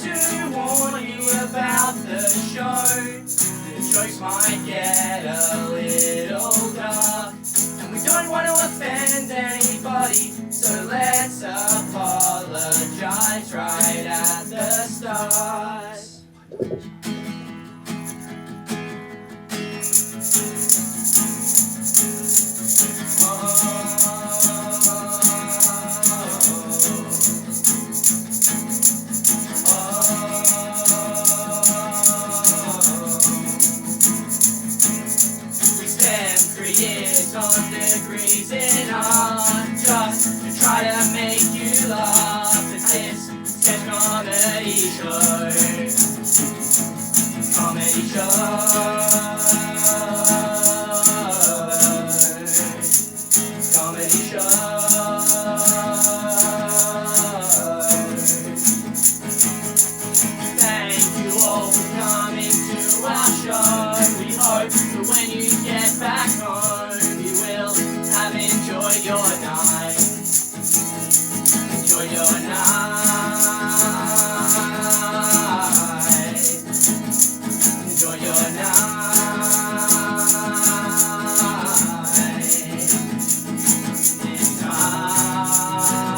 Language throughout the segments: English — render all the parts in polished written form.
to warn you about the show. The jokes might get a little dark, and we don't want to offend anybody, so let's apologize right at the start. On degrees in art, just to try to make you laugh at this sketch comedy show. Comedy show. Comedy show. Thank you all for coming to our show. We hope that when you get back home, have enjoyed your night. Enjoy your night. Enjoy your night. It's time.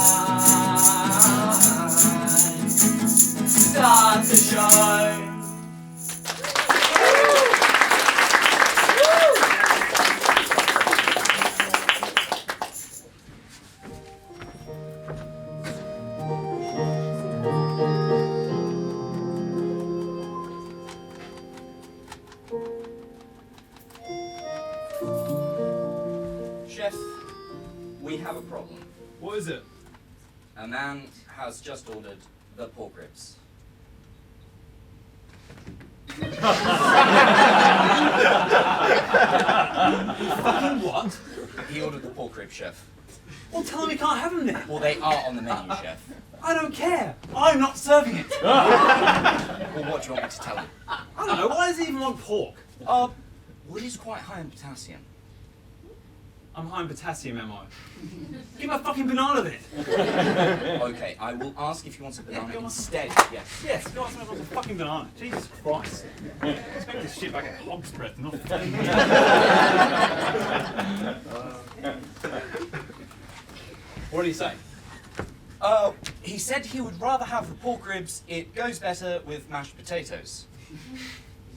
Start the show. Chef, we have a problem. What is it? A man has just ordered the pork ribs. Fucking what? He ordered the pork ribs, chef. Well, tell him he can't have them then. Well, they are on the menu, chef. I don't care. I'm not serving it. Well, what do you want me to tell him? I don't know. Why does he even want pork? Well, it is quite high in potassium. I'm high in potassium, am I? Give him a fucking banana then. Okay, I will ask if he wants a banana instead. Yes. Yes, go ask him if he wants a fucking banana. Jesus Christ. Expect this shit back at Hog's Breath, not What did he say? He said he would rather have the pork ribs. It goes better with mashed potatoes.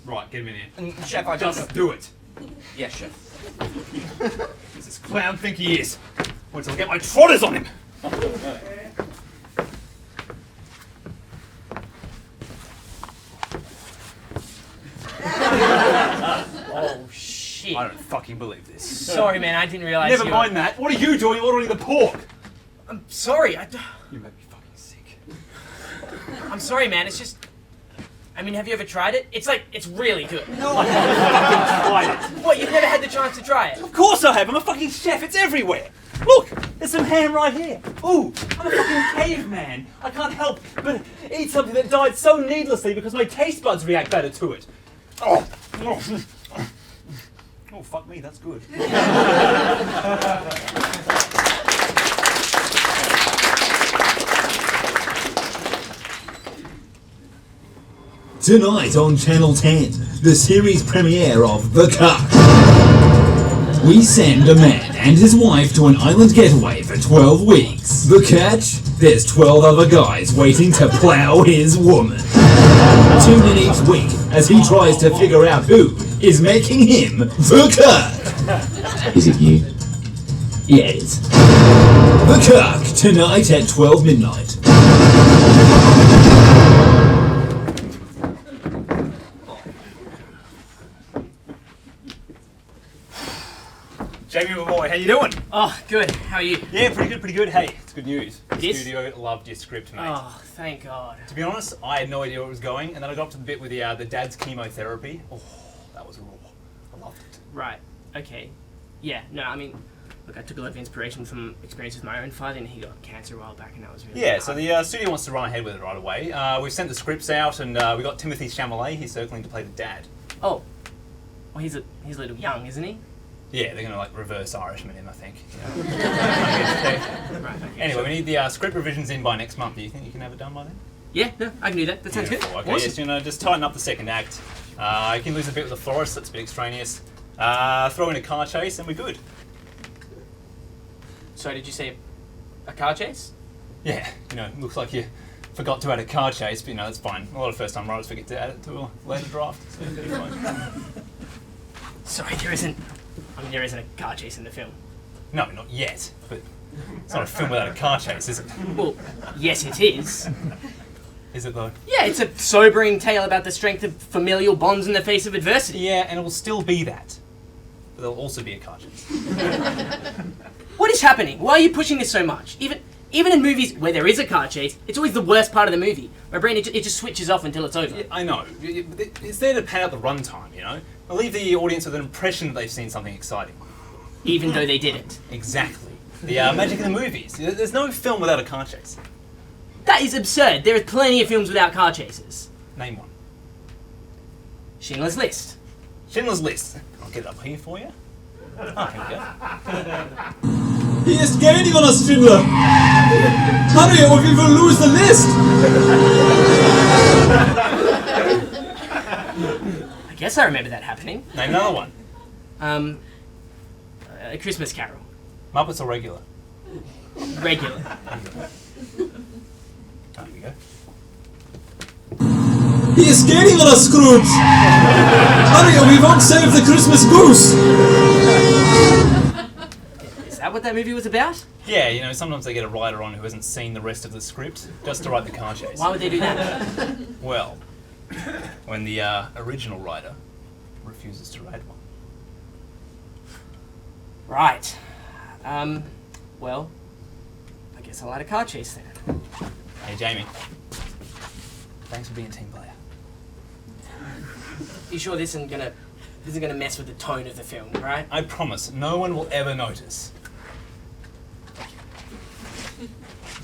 Right, get him in here. And, chef, I don't Just do it. Yes, chef. Does this clown think he is? Wait till I get my trotters on him. Oh, shit. I don't fucking believe this. Sorry, man, I didn't realize Never mind that. What are you doing ordering the pork? I'm sorry. You make me fucking sick. I'm sorry, man. It's just... I mean, have you ever tried it? It's really good. No, I haven't fucking tried it. What, you've never had the chance to try it? Of course I have. I'm a fucking chef. It's everywhere. Look, there's some ham right here. Ooh, I'm a fucking caveman. I can't help but eat something that died so needlessly because my taste buds react better to it. Oh, oh fuck me, that's good. Tonight on Channel 10, the series premiere of The Cut. We send a man and his wife to an island getaway for 12 weeks. The catch? There's 12 other guys waiting to plow his woman. Tune in each week as he tries to figure out who is making him the Cut. Is it you? Yeah, it is. The Cut, tonight at 12 midnight. Jamie, my boy, how you doing? Oh, good. How are you? Yeah, pretty good, pretty good. Hey, it's good news. The It is? studio loved your script, mate. Oh, thank God. To be honest, I had no idea where it was going, and then I got up to the bit with the dad's chemotherapy. Oh, that was raw. I loved it. Right. Okay. Yeah, no, I mean, look, I took a lot of inspiration from experience with my own father, and he got cancer a while back, and that was really Yeah, hard. so the studio wants to run ahead with it right away. We've sent the scripts out, and we got Timothy Chalamet. He's circling to play the dad. Oh. Well, he's a little young, isn't he? Yeah, they're going to like reverse Irishman him, I think. Right, okay. Anyway, we need the script revisions in by next month. Do you think you can have it done by then? Yeah, no, I can do that. That sounds good. Beautiful. Okay, Awesome. yes, you know, just tighten up the second act. You can lose a bit with the florist, that's a bit extraneous. Throw in a car chase and we're good. So did you say a car chase? Yeah, you know, looks like you forgot to add a car chase, but you know, that's fine. A lot of first-time writers forget to add it to a later draft, so it'll be fine. Sorry, there isn't a car chase in the film. No, not yet, but it's not a film without a car chase, is it? Well, yes it is. Is it though? Yeah, it's a sobering tale about the strength of familial bonds in the face of adversity. Yeah, and it will still be that. But there'll also be a car chase. What is happening? Why are you pushing this so much? Even in movies where there is a car chase, it's always the worst part of the movie. My brain, it just switches off until it's over. Yeah, I know. It's there to pad out the runtime, you know? Leave the audience with an impression that they've seen something exciting. Even though they didn't. Exactly. The magic of the movies. There's no film without a car chase. That is absurd. There are plenty of films without car chases. Name one. Schindler's List. Schindler's List. I'll get it up here for you. Ah, here we go. He is gaining on us, Schindler! Hurry or we will lose the list! I guess I remember that happening. Name another one. A Christmas Carol. Muppets or regular? Regular. Ah, here we go. He is gaining on us, Scrooge! Hurry or we won't save the Christmas goose! Is that what that movie was about? Yeah, you know, sometimes they get a writer on who hasn't seen the rest of the script just to write the car chase. Why would they do that? Well, when the original writer refuses to write one. Right. Well, I guess I'll add a car chase then. Hey, Jamie. Thanks for being a team player. You sure this isn't gonna mess with the tone of the film, right? I promise, no one will ever notice.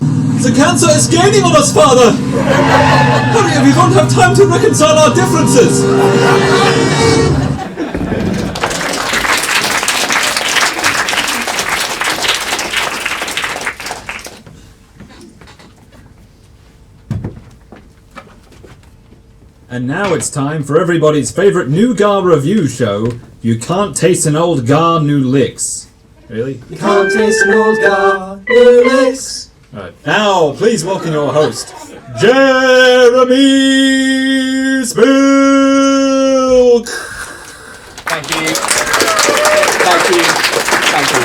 The cancer is gaining on us, Father! Hurry or we won't have time to reconcile our differences! And now it's time for everybody's favourite new Gar review show, You Can't Taste an Old Gar New Licks. Really? You can't taste an old Gar, new licks. Alright, now please welcome your host, Jeremy Spilk! Thank you. Thank you. Thank you.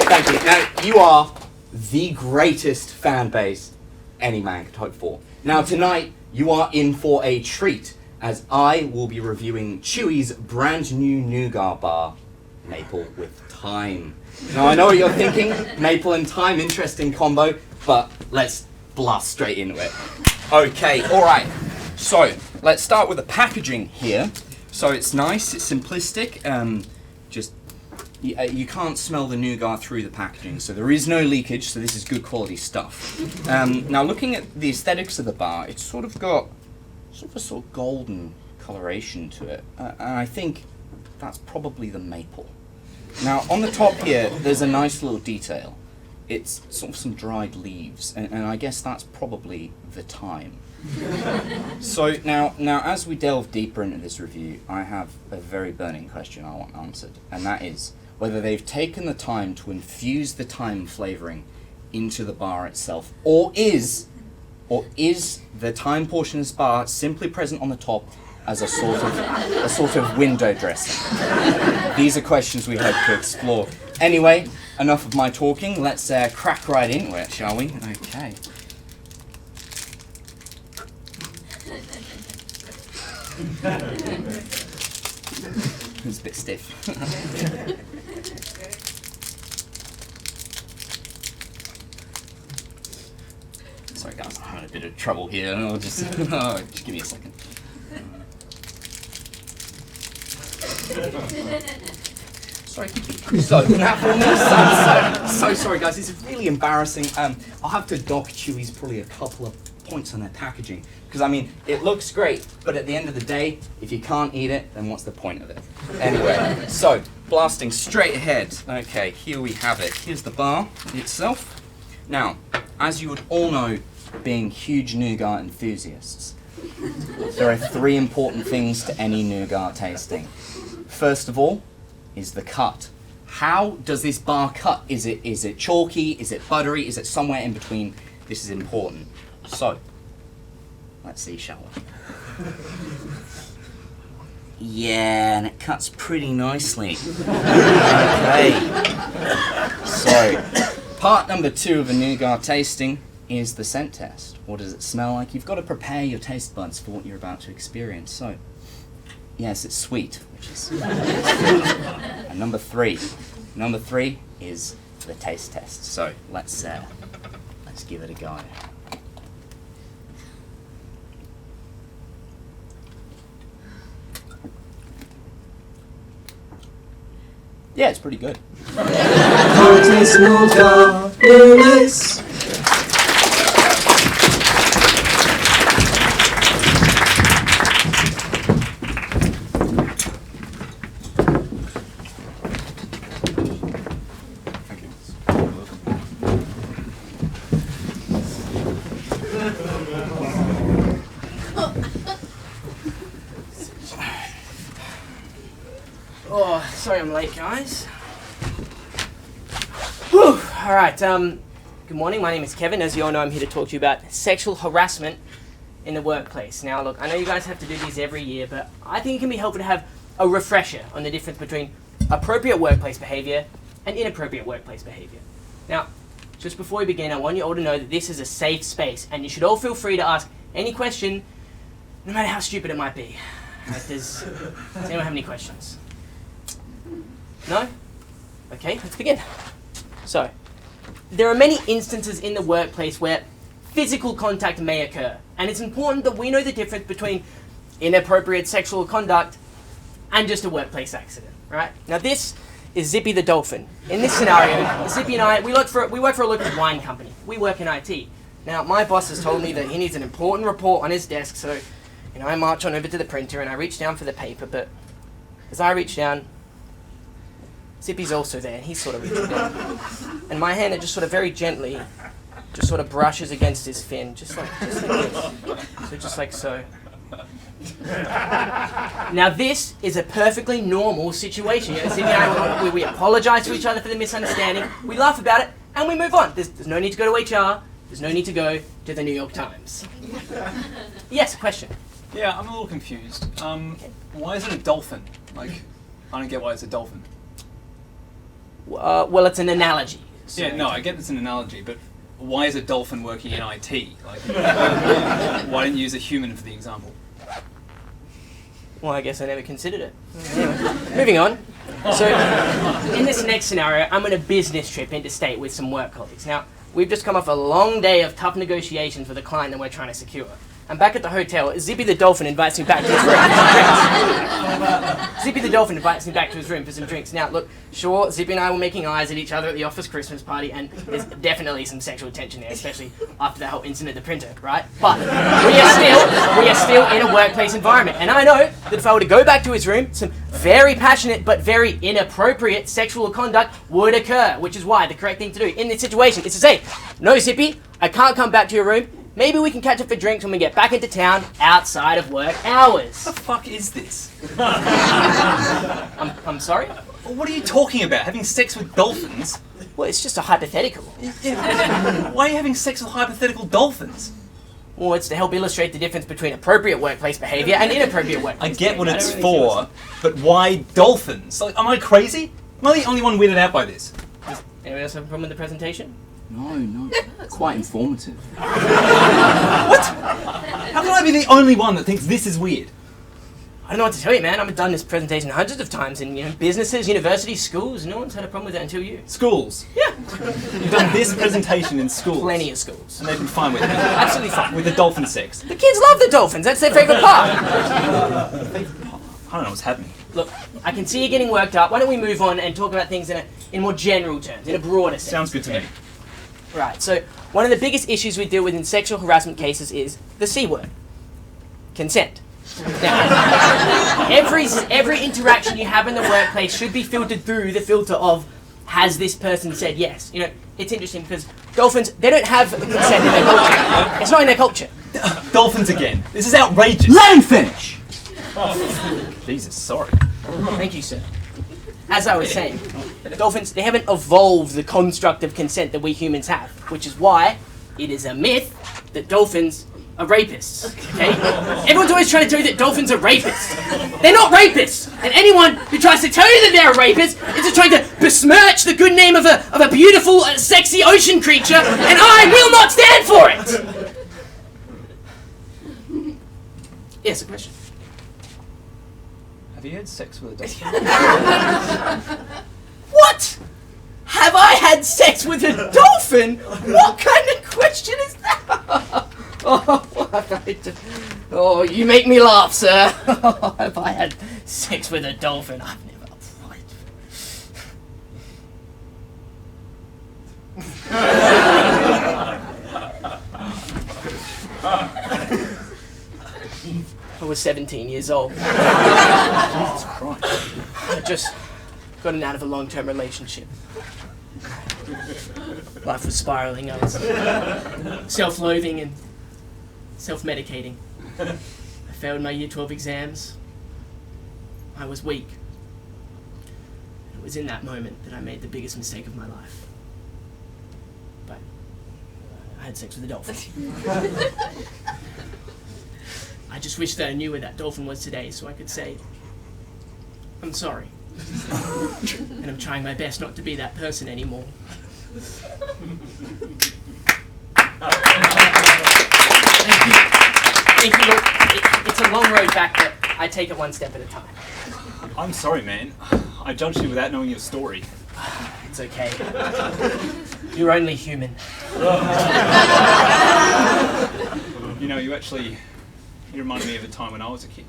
Thank you. Now, you are the greatest fan base any man could hope for. Now, tonight, you are in for a treat, as I will be reviewing Chewy's brand new nougat bar, Maple with Thyme. Now, I know what you're thinking, maple and thyme, interesting combo, but let's blast straight into it. Okay, alright. So, let's start with the packaging here. So it's nice, it's simplistic, you can't smell the nougat through the packaging, so there is no leakage, so this is good quality stuff. Now looking at the aesthetics of the bar, it's sort of got a sort of golden coloration to it, and I think that's probably the maple. Now on the top here, there's a nice little detail. It's sort of some dried leaves, and I guess that's probably the thyme. So now as we delve deeper into this review, I have a very burning question I want answered, and that is whether they've taken the time to infuse the thyme flavouring into the bar itself, or is the thyme portion of this bar simply present on the top as a sort of window dressing? These are questions we hope to explore. Anyway, enough of my talking. Let's crack right into it, shall we? Okay. It's a bit stiff. Sorry guys, I'm having a bit of trouble here. I'll just give me a second. Sorry. So sorry guys, this is really embarrassing. I'll have to dock Chewy's probably a couple of points on their packaging, because I mean it looks great, but at the end of the day, if you can't eat it, then what's the point of it? Anyway, so blasting straight ahead. Okay, here we have it. Here's the bar itself. Now, as you would all know, being huge nougat enthusiasts, there are 3 important things to any nougat tasting. First of all is the cut. How does this bar cut? Is it chalky? Is it buttery? Is it somewhere in between? This is important. So, let's see, shall we? Yeah, and it cuts pretty nicely. Okay. So, part number 2 of a nougat tasting is the scent test. What does it smell like? You've got to prepare your taste buds for what you're about to experience. So, yes, it's sweet, which is... And number 3 is the taste test. So, let's give it a go. Yeah, it's pretty good. Taste nougat lyrics. Oh, sorry I'm late, guys. Whew. All right. Good morning. My name is Kevin. As you all know, I'm here to talk to you about sexual harassment in the workplace. Now, look, I know you guys have to do these every year, but I think it can be helpful to have a refresher on the difference between appropriate workplace behavior and inappropriate workplace behavior. Now, just before we begin, I want you all to know that this is a safe space, and you should all feel free to ask any question, no matter how stupid it might be. Does anyone have any questions? No? Okay, let's begin. So, there are many instances in the workplace where physical contact may occur, and it's important that we know the difference between inappropriate sexual conduct and just a workplace accident, right? Now this is Zippy the dolphin. In this scenario, Zippy and I, we work for a local wine company. We work in IT. Now my boss has told me that he needs an important report on his desk, so I march on over to the printer and I reach down for the paper, but as I reach down, Zippy's also there, and he's sort of reaching down. And my hand, it just sort of very gently, just sort of brushes against his fin, just like this. So just like so. Now this is a perfectly normal situation. Zippy and I, we apologize to each other for the misunderstanding, we laugh about it, and we move on. There's no need to go to HR, there's no need to go to the New York Times. Yes, a question? Yeah, I'm a little confused. Why is it a dolphin? Like, I don't get why it's a dolphin. Well, it's an analogy. So Yeah, no, I get it's an analogy, but why is a dolphin working in IT? Like, why didn't you use a human for the example? Well, I guess I never considered it. Anyway, moving on. So, in this next scenario, I'm on a business trip interstate with some work colleagues. Now, we've just come off a long day of tough negotiations with a client that we're trying to secure. I'm back at the hotel. Zippy the dolphin invites me back to his room for some drinks. Zippy the dolphin invites me back to his room for some drinks. Now, look, sure, Zippy and I were making eyes at each other at the office Christmas party, and there's definitely some sexual tension there, especially after the whole incident at the printer, right? But we are still in a workplace environment, and I know that if I were to go back to his room, some very passionate but very inappropriate sexual conduct would occur, which is why the correct thing to do in this situation is to say, no, Zippy, I can't come back to your room. Maybe we can catch up for drinks when we get back into town outside of work hours. What the fuck is this? I'm sorry? What are you talking about? Having sex with dolphins? Well, it's just a hypothetical. Yeah. Why are you having sex with hypothetical dolphins? Well, it's to help illustrate the difference between appropriate workplace behavior and inappropriate workplace I get what behavior. it's I don't really see for, but why dolphins? Like, am I crazy? Am I the only one weirded out by this? what's- Anyone else have a problem with the presentation? No, quite informative. What? How can I be the only one that thinks this is weird? I don't know what to tell you, man. I've done this presentation hundreds of times in businesses, universities, schools. No one's had a problem with it until you. Schools. Yeah. You've done this presentation in schools. Plenty of schools. And they've been fine with it. Absolutely fine. With the dolphin sex. The kids love the dolphins. That's their favourite part. I don't know what's happening. Look, I can see you getting worked up. Why don't we move on and talk about things in more general terms, in a broader sense. Sounds good to me. Right, so one of the biggest issues we deal with in sexual harassment cases is the C word. Consent. Now, every interaction you have in the workplace should be filtered through the filter of has this person said yes? You know, it's interesting because dolphins, they don't have consent in their culture. It's not in their culture. Dolphins again. This is outrageous. Let him finish! Jesus, sorry. Thank you, sir. As I was saying, dolphins, they haven't evolved the construct of consent that we humans have, which is why it is a myth that dolphins are rapists, okay? Everyone's always trying to tell you that dolphins are rapists. They're not rapists! And anyone who tries to tell you that they're a rapist is just trying to besmirch the good name of a beautiful, sexy ocean creature, and I will not stand for it! Yes, a question. Have you had sex with a dolphin? What? Have I had sex with a dolphin? What kind of question is that? Oh, you make me laugh, sir. Have I had sex with a dolphin? I've never. I was 17 years old. Jesus Christ. I just gotten out of a long-term relationship. Life was spiraling. I was self-loathing and self-medicating. I failed my Year 12 exams. I was weak. It was in that moment that I made the biggest mistake of my life. But I had sex with a dolphin. I just wish that I knew where that dolphin was today so I could say, I'm sorry. And I'm trying my best not to be that person anymore. Thank you. Look, it's a long road back, but I take it one step at a time. I'm sorry, man. I judged you without knowing your story. It's okay. You're only human. You know, you reminded me of a time when I was a kid.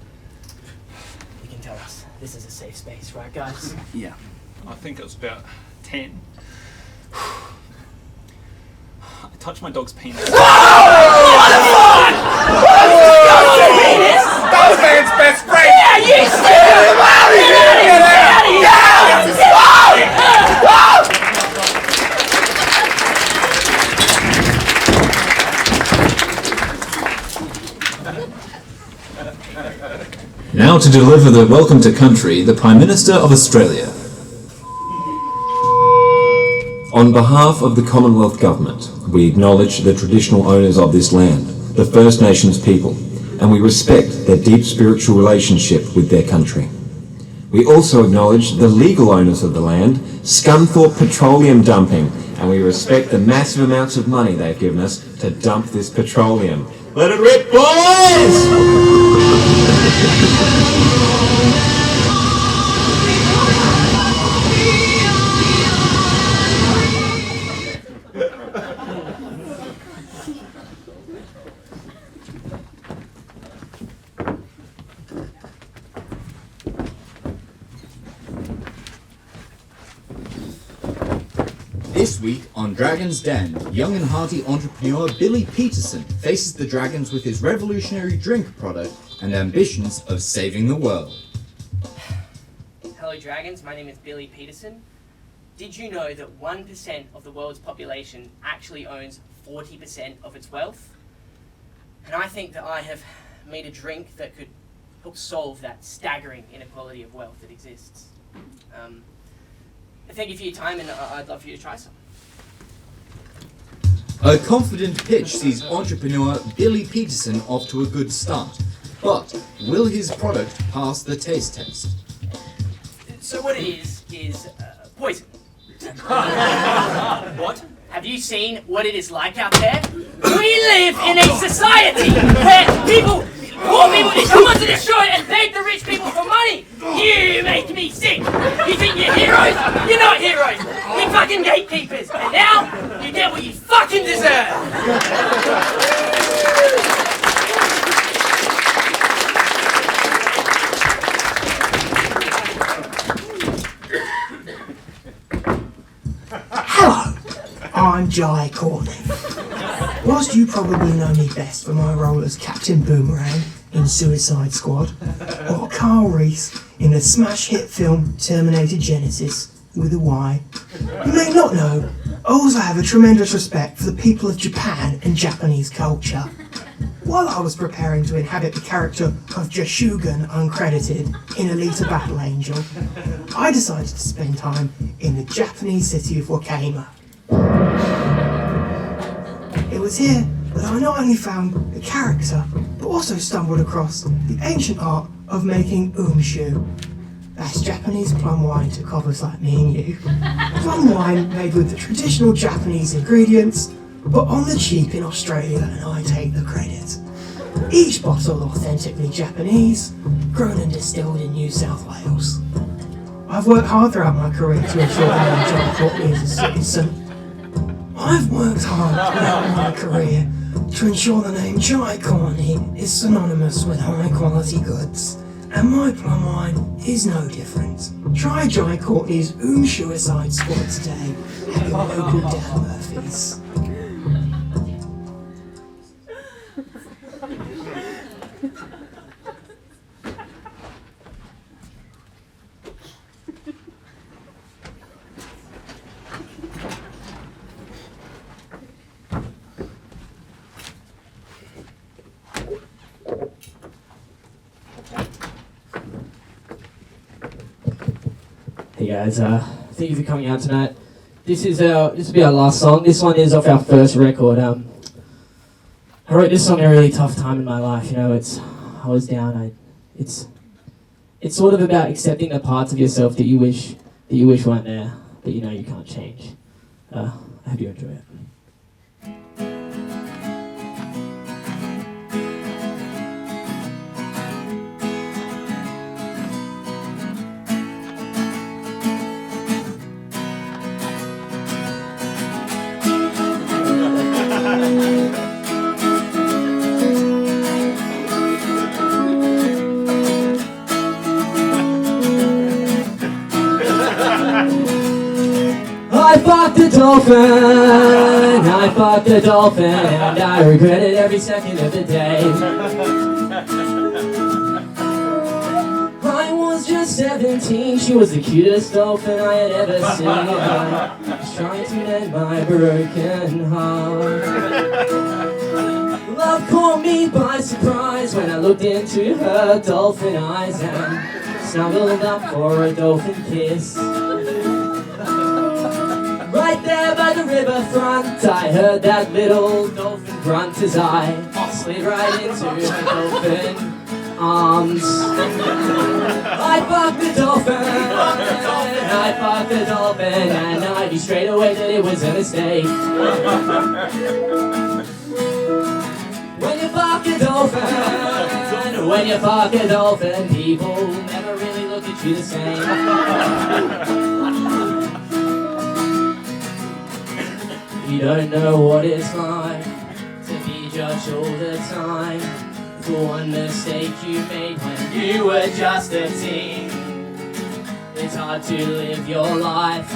You can tell us. This is a safe space, right, guys? Yeah. I think it was about 10. I touched my dog's penis. That was man's best friend! Yeah, you stupid! Now to deliver the welcome to country, the Prime Minister of Australia. On behalf of the Commonwealth Government, we acknowledge the traditional owners of this land, the First Nations people, and we respect their deep spiritual relationship with their country. We also acknowledge the legal owners of the land, Scunthorpe Petroleum Dumping, and we respect the massive amounts of money they've given us to dump this petroleum. Let it rip, boys! This week on Dragon's Den, young and hearty entrepreneur Billy Peterson faces the dragons with his revolutionary drink product and ambitions of saving the world. Hello, Dragons. My name is Billy Peterson. Did you know that 1% of the world's population actually owns 40% of its wealth? And I think that I have made a drink that could help solve that staggering inequality of wealth that exists. Thank you for your time, and I'd love for you to try some. A confident pitch sees entrepreneur Billy Peterson off to a good start. But will his product pass the taste test? So what it is poison. What? Have you seen what it is like out there? We live in a society where poor people come onto the show and beg the rich people for money. You make me sick. You think you're heroes? You're not heroes. You're fucking gatekeepers. And now, you get what you fucking deserve. Hello, I'm Jai Courtney. Whilst you probably know me best for my role as Captain Boomerang in Suicide Squad, or Carl Reese in the smash hit film Terminator Genisys, with a Y. You may not know, I also have a tremendous respect for the people of Japan and Japanese culture. While I was preparing to inhabit the character of Jashugan uncredited in Alita Battle Angel, I decided to spend time in the Japanese city of Wakayama. It was here that I not only found the character, but also stumbled across the ancient art of making umshu. That's Japanese plum wine to cobblers like me and you. Plum wine made with the traditional Japanese ingredients, but on the cheap in Australia, and I take the credit. Each bottle authentically Japanese, grown and distilled in New South Wales. I've worked hard throughout my career to ensure that I'm Jai Courtney as a citizen. I've worked hard throughout my career to ensure the name Jai Courtney is synonymous with high quality goods, and my plum wine is no different. Try Jai Courtney's Suicide Squad today at your local Dan Murphy's. Hey guys, thank you for coming out tonight. This will be our last song. This one is off our first record. I wrote this song at a really tough time in my life. I was down. It's sort of about accepting the parts of yourself that you wish weren't there, but you can't change. I hope you enjoy it. I fucked the dolphin, and I regret it every second of the day. I was just 17, she was the cutest dolphin I had ever seen. I was trying to mend my broken heart. Love caught me by surprise when I looked into her dolphin eyes and snuggled up for a dolphin kiss. Right there by the riverfront, I heard that little dolphin grunt as I slid right into her dolphin arms. I fucked the dolphin, I fucked the dolphin, and I knew straight away that it was a mistake. When you fuck a dolphin, people never really look at you the same. You don't know what it's like to be judged all the time for one mistake you made when you were just a teen. It's hard to live your life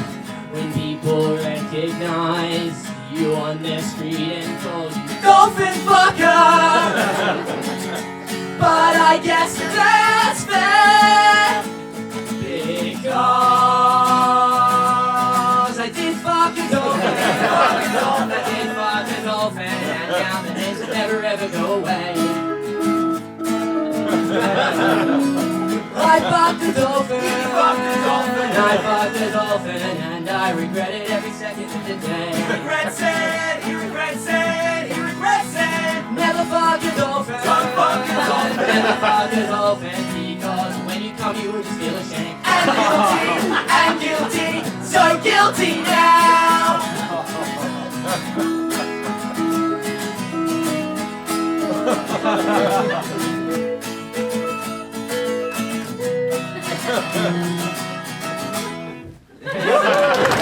when people recognize you on the street and call you dolphin fucker. But I guess that's fair, because I did fuck a dolphin. I did fuck a dolphin, and now the names will never ever go away. I fucked a dolphin, I fucked a dolphin, and I regret it every second of the day. He regrets it, he regrets it, he regrets it. Never fuck a dolphin, don't fuck a dolphin. Never fuck a dolphin, because when you come you will just feel ashamed. And guilty, so guilty now.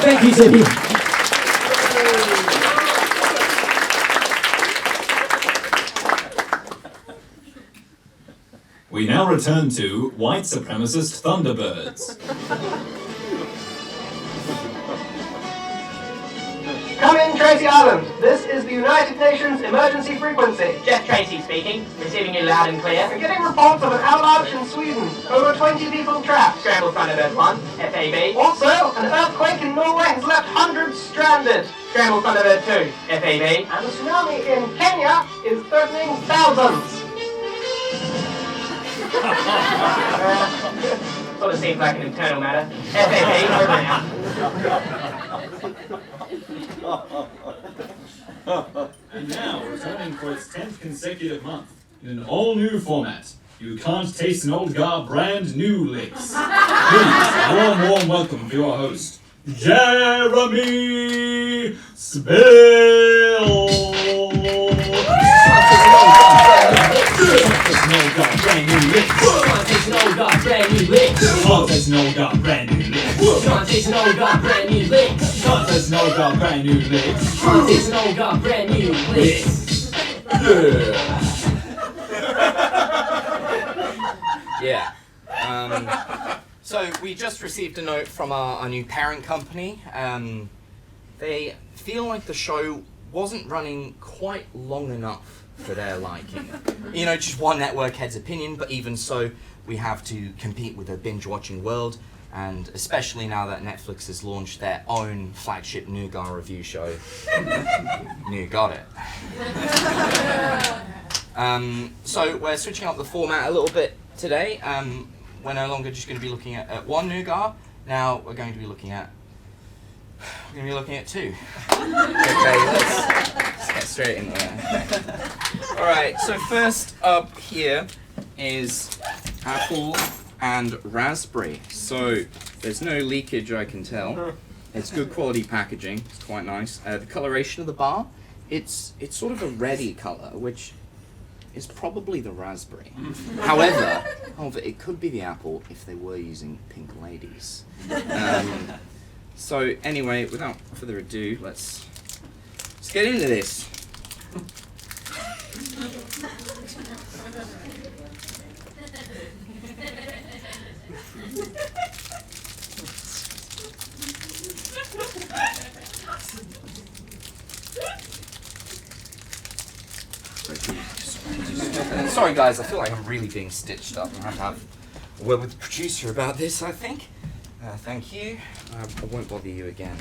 Thank you, Zippy. We now return to white supremacist Thunderbirds. Come in, Tracy. Tracy Island. This is the United Nations emergency frequency. Jeff Tracy speaking. Receiving you loud and clear. We're getting reports of an avalanche in Sweden. Over 20 people trapped. Scramble Thunderbird 1, FAB. Also, an earthquake in Norway has left hundreds stranded. Scramble Thunderbird 2, FAB. And the tsunami in Kenya is threatening thousands. Sort of seems like an internal matter. FAB, over now. And now, returning for its 10th consecutive month, in an all-new format, You Can't Taste an Old Gar brand new licks. Please, a warm welcome for your host, Jeremy Spill. Brand new licks. Can't taste an old god, brand new licks. Can't taste an old Gar brand new licks. Can't taste an old god, brand new licks. Can't taste an old Gar brand new licks. Can't taste an old god, brand new licks. Yeah. So we just received a note from our new parent company. They feel like the show wasn't running quite long enough for their liking. You know, just one network head's opinion, but even so, we have to compete with the binge-watching world, and especially now that Netflix has launched their own flagship Nougat review show. New got it. So we're switching up the format a little bit today. We're no longer just going to be looking at one Nougat. Now we're going to be looking at two. Okay, let's get straight into it. Alright, so first up here is apple and raspberry. So there's no leakage, I can tell. It's good quality packaging. It's quite nice. The coloration of the bar, it's sort of a reddy color, which is probably the raspberry. However, it could be the apple if they were using pink ladies. So anyway, without further ado, let's get into this. Sorry guys, I feel like I'm really being stitched up. I have a word with the producer about this, I think. Thank you. I won't bother you again.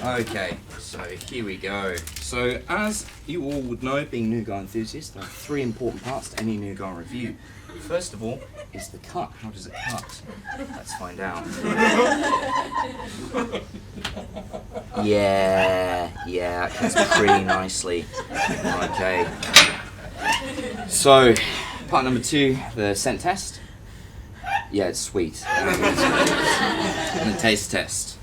Okay, so here we go. So as you all would know, being Nougat enthusiasts, there are three important parts to any Nougat review. First of all is the cut. How does it cut? Let's find out. Yeah, it cuts pretty nicely. Okay. So, part number 2, the scent test. Yeah, it's sweet. And the taste test.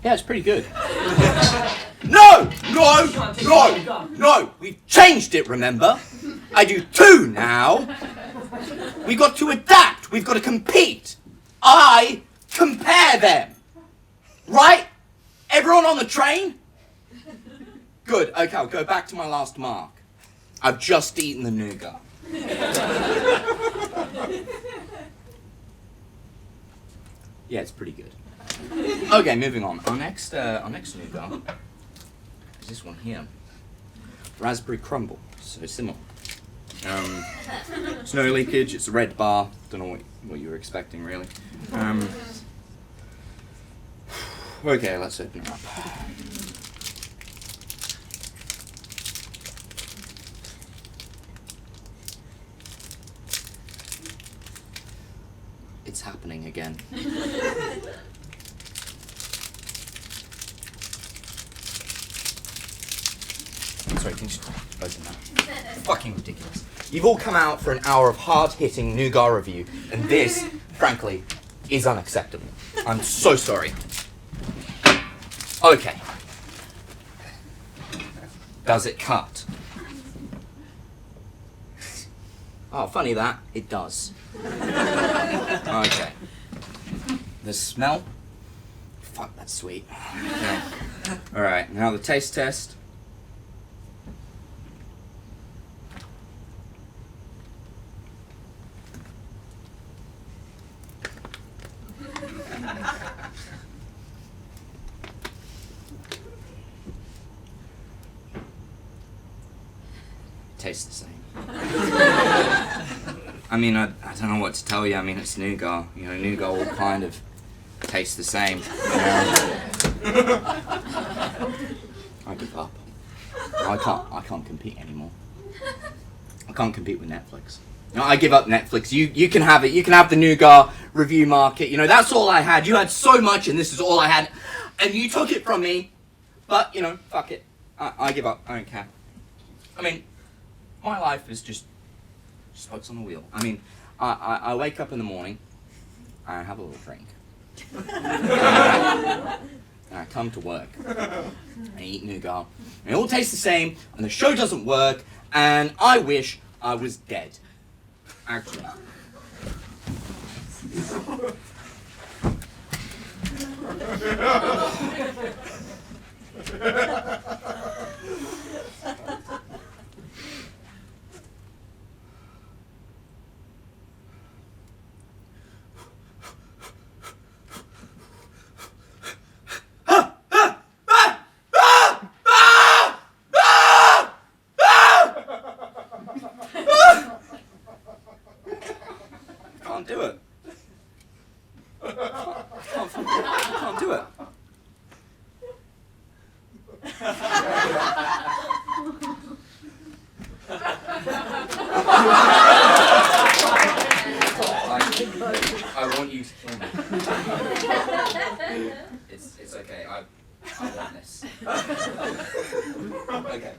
Yeah, it's pretty good. No! We've changed it, remember? I do 2 now. We've got to adapt. We've got to compete. I compare them. Right? Everyone on the train? Good. Okay, I'll go back to my last mark. I've just eaten the nougat. Yeah, it's pretty good. Okay, moving on. Our next nougat is this one here. Raspberry crumble. So similar. It's no leakage, it's a red bar. Don't know what you were expecting, really. Okay, let's open it up. It's happening again. Sorry, can you just open that? Fucking ridiculous. You've all come out for an hour of hard-hitting Nougat review, and this, frankly, is unacceptable. I'm so sorry. Okay. Does it cut? Oh, funny that. It does. Okay. The smell? Fuck, that's sweet. Okay. Alright, now the taste test. Tastes the same. I mean, I don't know what to tell you. I mean, it's nougat. You know, nougat will kind of taste the same. I give up. I can't compete anymore. I can't compete with Netflix. No, I give up Netflix. You can have it. You can have the nougat review market. You know, that's all I had. You had so much, and this is all I had, and you took it from me. But you know, fuck it. I give up. I don't care. I mean, my life is just spokes on the wheel. I mean, I wake up in the morning, I have a little drink, and I come to work, I eat nougat, and it all tastes the same, and the show doesn't work, and I wish I was dead. Actually. Can't do it. I can't do it. I want you to kill me. It's okay. I want this. Okay.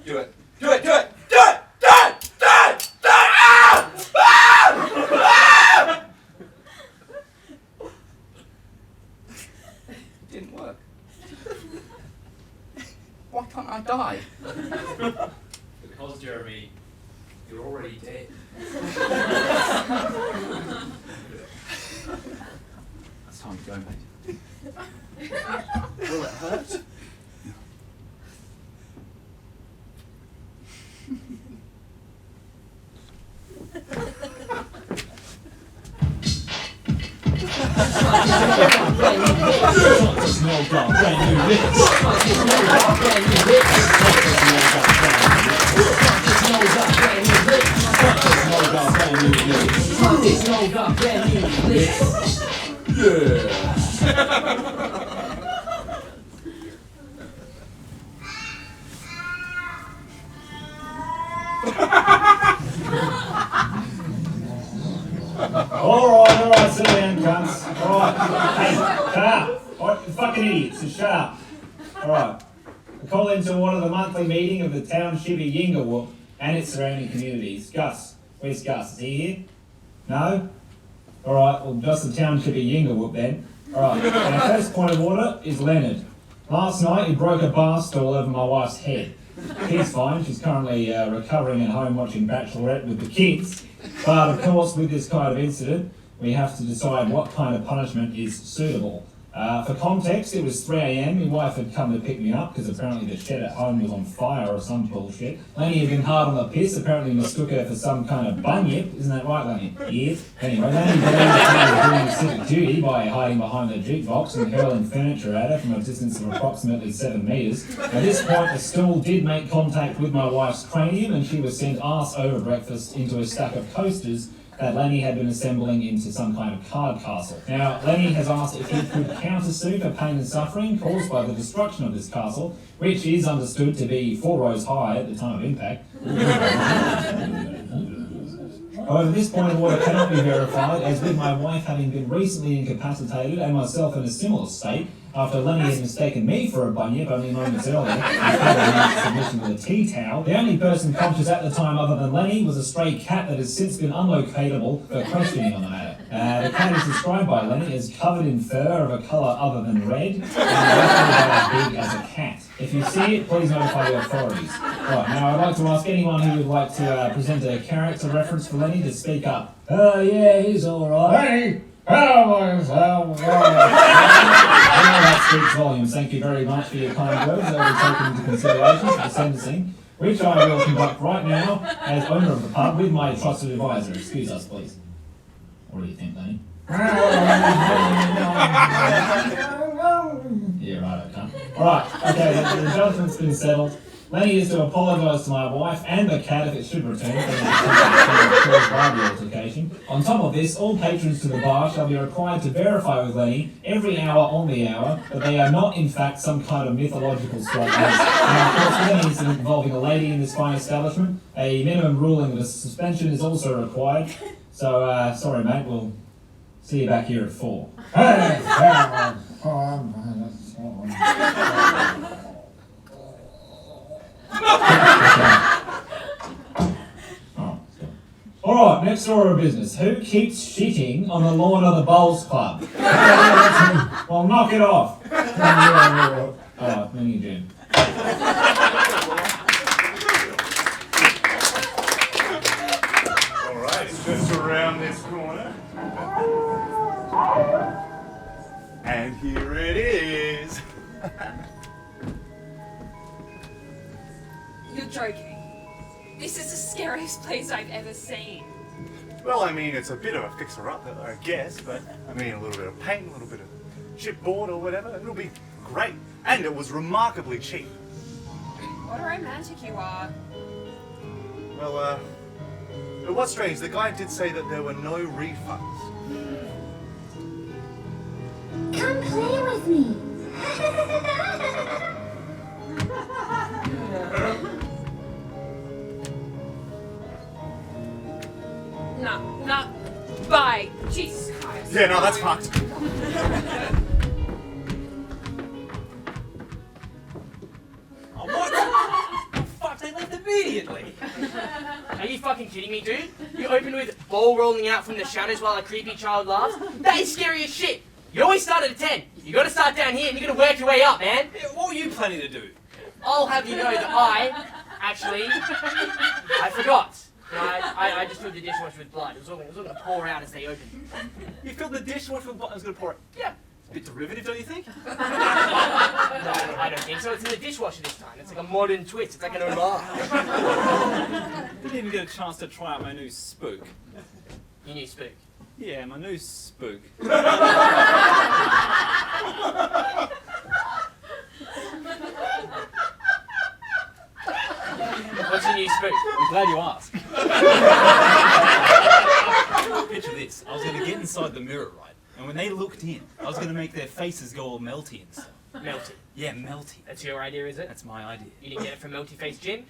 Do it. Do it. Do it. Do it. Do it. Do it. Do it. Ah! Ah! Ah! Didn't work. Why can't I die? Because, Jeremy, you're already dead. It's time to go, mate. Will it hurt? Alright, sit down, cunts. Alright, hey, shut up. Alright, you fucking idiots, just shut up. Alright, I call into order the monthly meeting of the township of Yingawhoop and its surrounding communities. Gus, where's Gus? Is he here? No? Alright, well, just the township of Yingawhoop then. Alright, our first point of order is Leonard. Last night he broke a bar stool over my wife's head. She's fine, she's currently recovering at home watching Bachelorette with the kids. But of course, with this kind of incident, we have to decide what kind of punishment is suitable. For context, it was 3 a.m. My wife had come to pick me up because apparently the shed at home was on fire or some bullshit. Lenny had been hard on the piss, apparently mistook her for some kind of bunyip. Isn't that right, Lenny? Yes. Anyway, Lenny believed that he was doing civic duty by hiding behind the jukebox and hurling furniture at her from a distance of approximately 7 metres. At this point, the stool did make contact with my wife's cranium and she was sent arse over breakfast into a stack of coasters that Lenny had been assembling into some kind of card castle. Now, Lenny has asked if he could countersue for pain and suffering caused by the destruction of this castle, which is understood to be 4 rows high at the time of impact. However, this point of order cannot be verified, as with my wife having been recently incapacitated and myself in a similar state, after Lenny had mistaken me for a bunyip only moments earlier and covered in submission with a tea towel. The only person conscious at the time other than Lenny was a stray cat that has since been unlocatable for questioning on the matter. The cat is described by Lenny as covered in fur of a colour other than red and roughly about as big as a cat. If you see it, please notify the authorities. Right, now I'd like to ask anyone who would like to present a character reference for Lenny to speak up. Yeah, he's alright. Lenny! Oh, that speaks volumes. Thank you very much for your kind words. They will be taken into consideration for the sentencing, which I will conduct right now as owner of the pub with my trusted advisor. Excuse us, please. What do you think, Lenny? Yeah, right, okay. Alright, okay, the judgment's been settled. Lenny is to apologise to my wife and the cat if it should return for the altercation. On top of this, all patrons to the bar shall be required to verify with Lenny every hour on the hour that they are not in fact some kind of mythological strike ace. And of course, with any incident involving a lady in this fine establishment, a minimum ruling of a suspension is also required. So, sorry mate, we'll see you back here at 4. Alright, next order of business. Who keeps shitting on the lawn of the Bowls Club? Well, knock it off. Alright, me and Jim. Alright, it's just around this corner. And here it is. You're joking. This is the scariest place I've ever seen. Well, I mean, it's a bit of a fixer-upper, I guess, but I mean, a little bit of paint, a little bit of chipboard or whatever, it'll be great. And it was remarkably cheap. What a romantic you are. Well, it was strange. The guy did say that there were no refunds. Come play with me. No, bye. Jesus Christ. Yeah, no, that's fucked. Oh, what? Oh, fuck, they left immediately. Are you fucking kidding me, dude? You opened with ball rolling out from the shadows while a creepy child laughs? That is scary as shit. You always start at a 10. You gotta start down here and you gotta work your way up, man. Yeah, what were you planning to do? I'll have you know that I forgot. I just filled the dishwasher with blood. It was all gonna pour out as they opened. You filled the dishwasher with blood and it was going to pour it? Yeah. It's a bit derivative, don't you think? No, I don't think so. It's in the dishwasher this time. It's like a modern twist. It's like an homage. Didn't even get a chance to try out my new spook. Your new spook? Yeah, my new spook. What's your new spook? I'm glad you asked. Picture this. I was going to get inside the mirror, right? And when they looked in, I was going to make their faces go all melty and stuff. Melty? Yeah, melty. That's your idea, is it? That's my idea. You didn't get it from Melty Face Jim?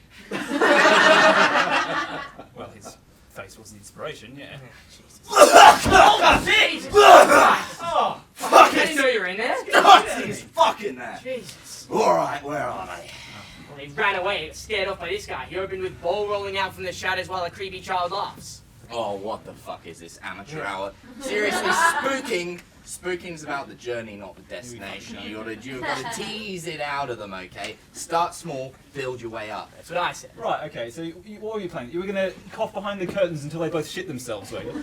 Well, his face was the inspiration, yeah. Jesus. Oh, Jesus! Oh, fuck it! I didn't know you were in there. Nazis! Fucking that! Jesus. Alright, where are they? Well, they ran away, scared off by this guy. He opened with ball rolling out from the shadows while a creepy child laughs. Oh, what the fuck is this amateur hour? Seriously, spooking's about the journey, not the destination. You've got to tease it out of them, okay? Start small, build your way up. That's what I said. Right, okay, so what were you planning? You were going to cough behind the curtains until they both shit themselves, were you?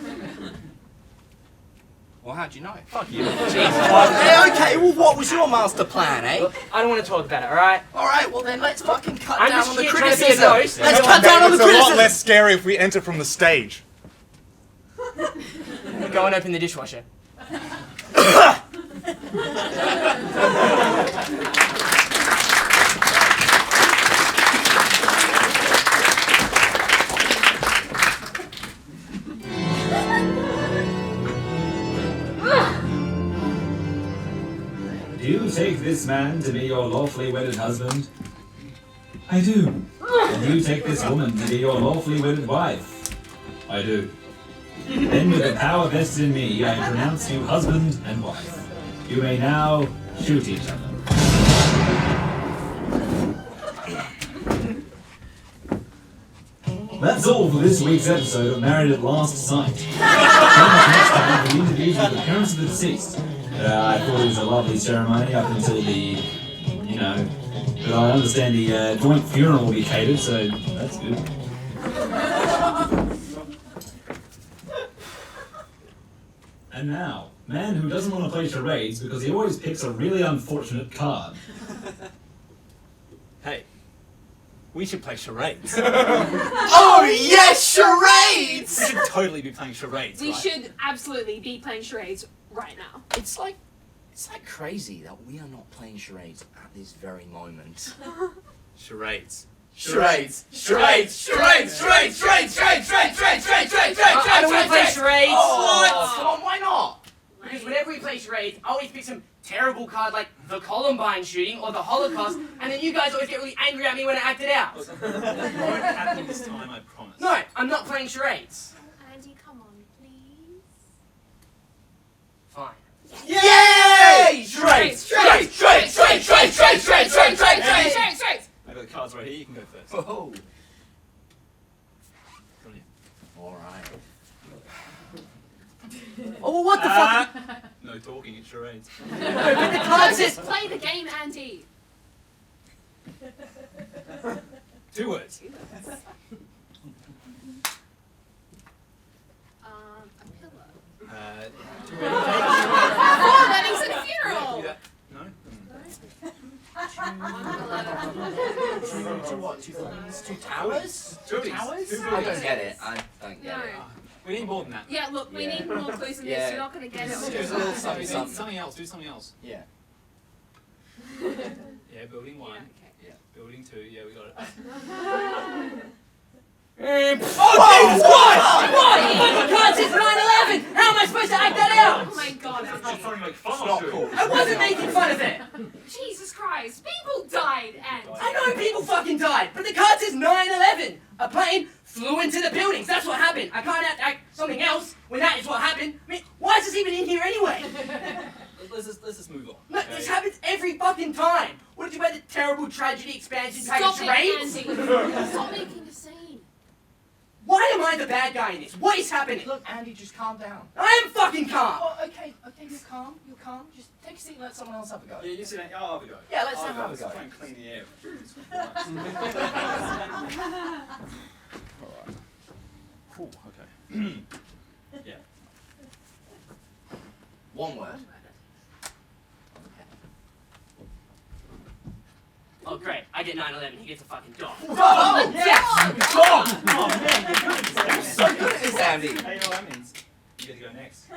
Well, how'd you know? Fuck you. Okay, well, what was your master plan, eh? Look, I don't want to talk about it, alright? Alright, well then let's fucking cut I'm down just on the here trying to be a criticism. ghost. Let's cut down on the It's a criticism. lot less scary if we enter from the stage. Go and open the dishwasher. Do you take this man to be your lawfully wedded husband? I do. And you take this woman to be your lawfully wedded wife? I do. Then with the power vested in me, I pronounce you husband and wife. You may now shoot each other. That's all for this week's episode of Married at Last Sight. Join us next time for the interviews with the parents of the deceased. I thought it was a lovely ceremony up until the, but I understand the joint funeral will be catered, so that's good. And now, Man who doesn't want to play charades because he always picks a really unfortunate card. Hey, we should play charades. Oh yes, charades! We should totally be playing charades. We right? should absolutely be playing charades right now. It's like crazy that we are not playing charades at this very moment. Charades. Charades! Charades! Charades! Charades! Charades! Charades! Charades! Charades! Charades! Charades! I don't want to play charades. What? Come on, why not? Because whenever we play charades, I always pick some terrible card like the Columbine shooting or the Holocaust, and then you guys always get really angry at me when I act it out. It won't happen this time, I promise. No, I'm not playing charades. Andy, come on, please. Fine. Yay! Charades! Charades! Charades! Charades! Charades! Charades! Charades! Charades! Charades! Charades! I've got the cards right here, you can go first. Oh. Brilliant. Alright. Oh, what the fuck? No talking, it's charades. No, but the card says... Just play the game, Andy. 2 words. A pillow. 2 Oh, weddings and a funeral. No? Two what? Two things? Two towers? Two towers? Two I don't get it. I don't get it. We need more than that. Yeah, look, we need more clues than this. Yeah. You're not going to get it. Just do a little something, We need something. something else, do something else. Yeah. Yeah, building 1. Yeah, okay. Yeah. Building 2, yeah, we got it. Oh, Jesus Christ! What? The fucking card says 9/11! How am I supposed to act that out? Oh my god. Just trying to make fun It's not of cool. I wasn't making fun of it! Jesus Christ. People died, Andy. I know people fucking died, but the card says 9/11! A plane flew into the buildings, that's what happened. I can't act something else when that is what happened. I mean, why is this even in here anyway? Let's just move on. No, this happens every fucking time. What did you buy the terrible tragedy expansion pack of Stop it, charades? Andy. Stop making a scene. Why am I the bad guy in this? What is happening? Look, Andy, just calm down. I am fucking calm! Oh, okay, you're calm. You're calm. Just take a seat and let someone else have a go. Yeah, you sit down. I'll have a go. Yeah, let's I'll have a Let's go. try and clean the air. Alright. Cool, okay. Yeah. One word. Oh great, I get 9/11, he gets a fucking dog. Oh, yes! Dog! Oh man, you're good at this. You're so good at this, Andy. Hey, you know what that means? You get to go next. You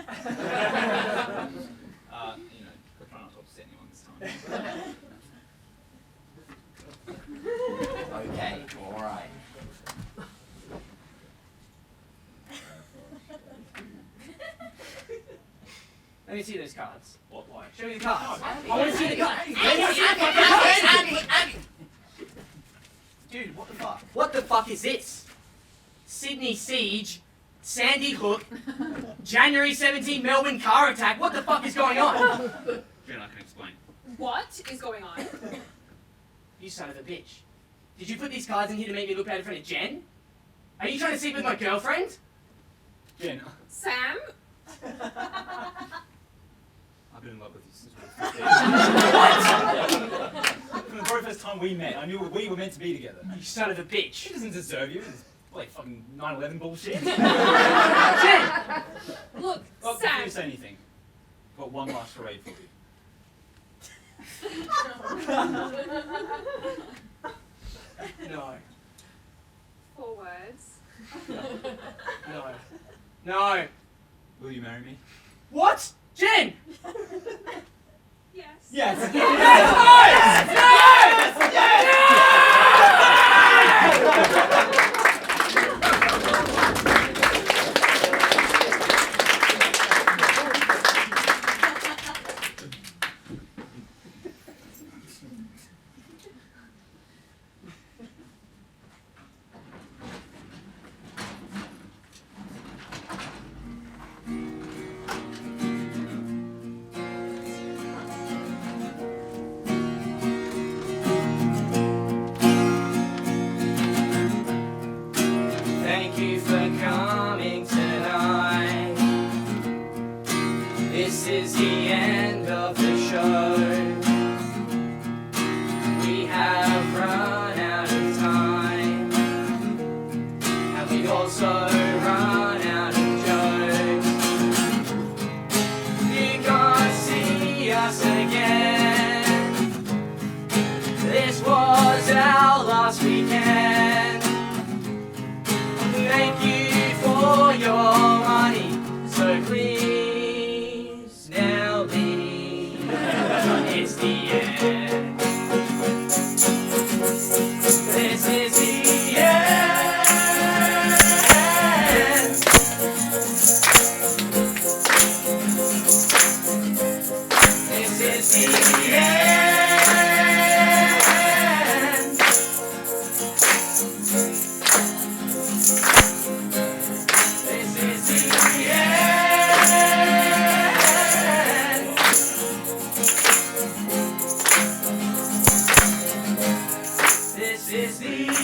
know, try not to upset anyone this time. Okay, alright. Let me see those cards. What, why? Show me the cards. I Andy, want to see the cards. Andy, Let me see the Andy, fucking cards. Andy. Dude, what the fuck? What the fuck is this? Sydney Siege, Sandy Hook, January 17 Melbourne car attack. What the fuck is going on? Jen, I can explain. What is going on? You son of a bitch. Did you put these cards in here to make me look bad in front of Jen? Are you trying to sleep with my girlfriend? Jen, Sam? I've been in love with you since we were 15. From the very first time we met, I knew we were meant to be together. You son of a bitch. She doesn't deserve you. It's like fucking 9/11 bullshit. Jen! Look, Well, before Sam. you say anything, I've got one last charade for you. No. 4 words. No. No. Will you marry me? What? Jen! Yes. Yes! Thank you for coming tonight. This is the end of the show. We have run out of time, and we've also run out of jokes. You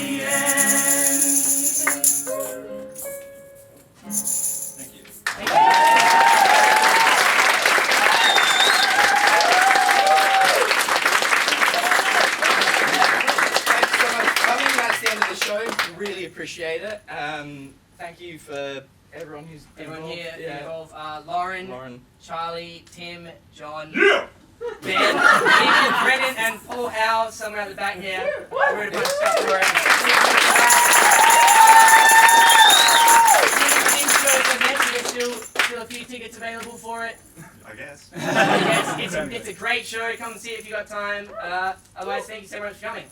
the end. Thank you. Thanks so much for coming. That's the end of the show. Really appreciate it. Thank you for everyone who's Everyone involved. here involved. Lauren, Lauren. Charlie, Tim, John, Yeah! Ben, Ethan, Brennan, and Paul Howe, somewhere at the back here. We're a bunch of stuff for it. Still a few tickets available for it. I guess. Yes, it's a great show. Come and see it if you got time. Otherwise, thank you so much for coming.